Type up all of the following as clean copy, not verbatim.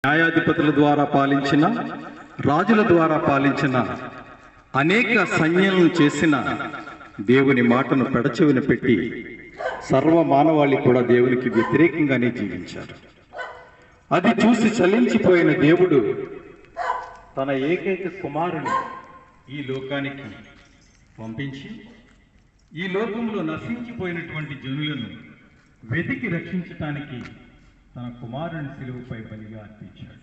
న్యాయాధిపతుల ద్వారా పాలించిన, రాజుల ద్వారా పాలించిన, అనేక సంజ్ఞలను చేసిన దేవుని మాటను పెడచెవిన పెట్టి సర్వ మానవాళి కూడా దేవునికి వ్యతిరేకంగానే జీవించారు. అది చూసి చలించిపోయిన దేవుడు తన ఏకైక కుమారుని ఈ లోకానికి పంపించి ఈ లోకంలో నశించిపోయినటువంటి జనులను వెతికి రక్షించటానికి తన కుమారుని శిలువపై బలిగా అర్పించాడు.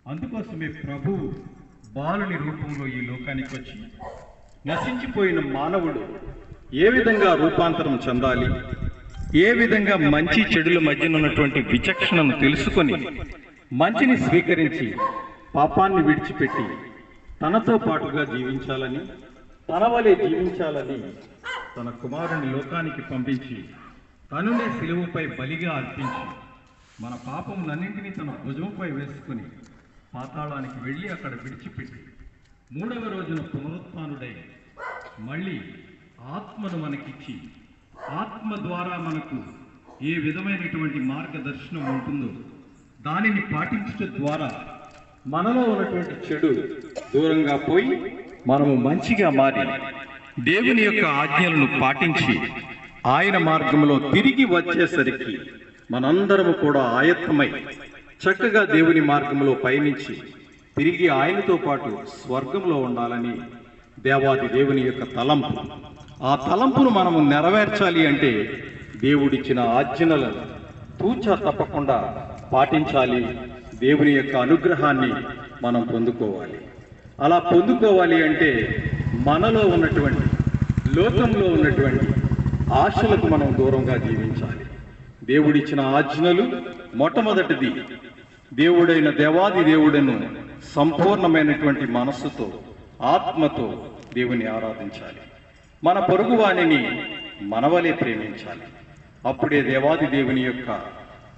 అందుకోసమే ప్రభువు బాలుని రూపంలో ఈ లోకానికి వచ్చి నశించిపోయిన మానవుడు ఏ విధంగా రూపాంతరం చెందాలి, ఏ విధంగా మంచి చెడుల మధ్యన ఉన్నటువంటి విచక్షణను తెలుసుకొని మంచిని స్వీకరించి పాపాన్ని విడిచిపెట్టి తనతో పాటుగా జీవించాలని, తన వలె జీవించాలని తన కుమారుని లోకానికి పంపించి తనునే శిలువపై బలిగా అర్పించి మన పాపములన్నింటినీ తన భుజంపై వేసుకుని పాతాళానికి వెళ్ళి అక్కడ విడిచిపెట్టి మూడవ రోజున పునరుత్థానుడై మళ్ళీ ఆత్మను మనకిచ్చి ఆత్మ ద్వారా మనకు ఏ విధమైనటువంటి మార్గదర్శనం ఉంటుందో దానిని పాటించడం ద్వారా మనలో ఉన్నటువంటి చెడు దూరంగా పోయి మనము మంచిగా మారి దేవుని యొక్క ఆజ్ఞలను పాటించి ఆయన మార్గంలో తిరిగి వచ్చేసరికి మనందరము కూడా ఆయత్తమై చక్కగా దేవుని మార్గంలో పయనించి తిరిగి ఆయనతో పాటు స్వర్గంలో ఉండాలని దేవాది దేవుని యొక్క తలంపు. ఆ తలంపును మనము నెరవేర్చాలి అంటే దేవుడిచ్చిన ఆజ్ఞలను తూచా తప్పకుండా పాటించాలి. దేవుని యొక్క అనుగ్రహాన్ని మనం పొందుకోవాలి. అలా పొందుకోవాలి అంటే మనలో ఉన్నటువంటి లోకంలో ఉన్నటువంటి ఆశలకు మనం దూరంగా జీవించాలి. దేవుడిచ్చిన ఆజ్ఞలు మొట్టమొదటిది దేవుడైన దేవాది దేవుడను సంపూర్ణమైనటువంటి మనస్సుతో ఆత్మతో దేవుని ఆరాధించాలి. మన పొరుగువానిని మనవలే ప్రేమించాలి. అప్పుడే దేవాది దేవుని యొక్క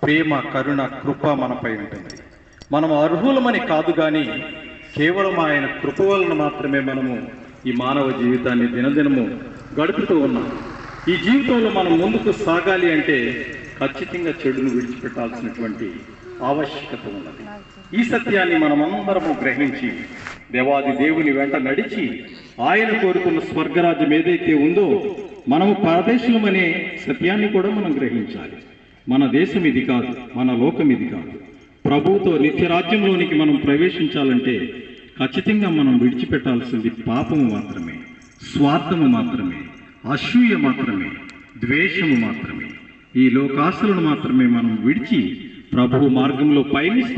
ప్రేమ, కరుణ, కృప మనపై ఉంటుంది. మనం అర్హులమని కాదు కానీ కేవలం ఆయన కృప వలన మాత్రమే మనము ఈ మానవ జీవితాన్ని దినదినము గడుపుతూ ఉన్నాం. ఈ జీవితంలో మనం ముందుకు సాగాలి అంటే ఖచ్చితంగా చెడును విడిచిపెట్టాల్సినటువంటి ఆవశ్యకత ఉన్నది. ఈ సత్యాన్ని మనమందరము గ్రహించి దేవాది దేవుని వెంట నడిచి ఆయన కోరుకున్న స్వర్గరాజ్యం ఏదైతే ఉందో మనము పరదేశులమనే సత్యాన్ని కూడా మనం గ్రహించాలి. మన దేశం ఇది కాదు, మన లోకం ఇది కాదు. ప్రభువుతో నిత్యరాజ్యంలోనికి మనం ప్రవేశించాలంటే ఖచ్చితంగా మనం విడిచిపెట్టాల్సింది పాపము మాత్రమే, స్వార్థము మాత్రమే, అసూయ మాత్రమే, ద్వేషము మాత్రమే. ఈ లోకాశలను మాత్రమే మనం విడిచి ప్రభువు మార్గంలో పయనిస్తే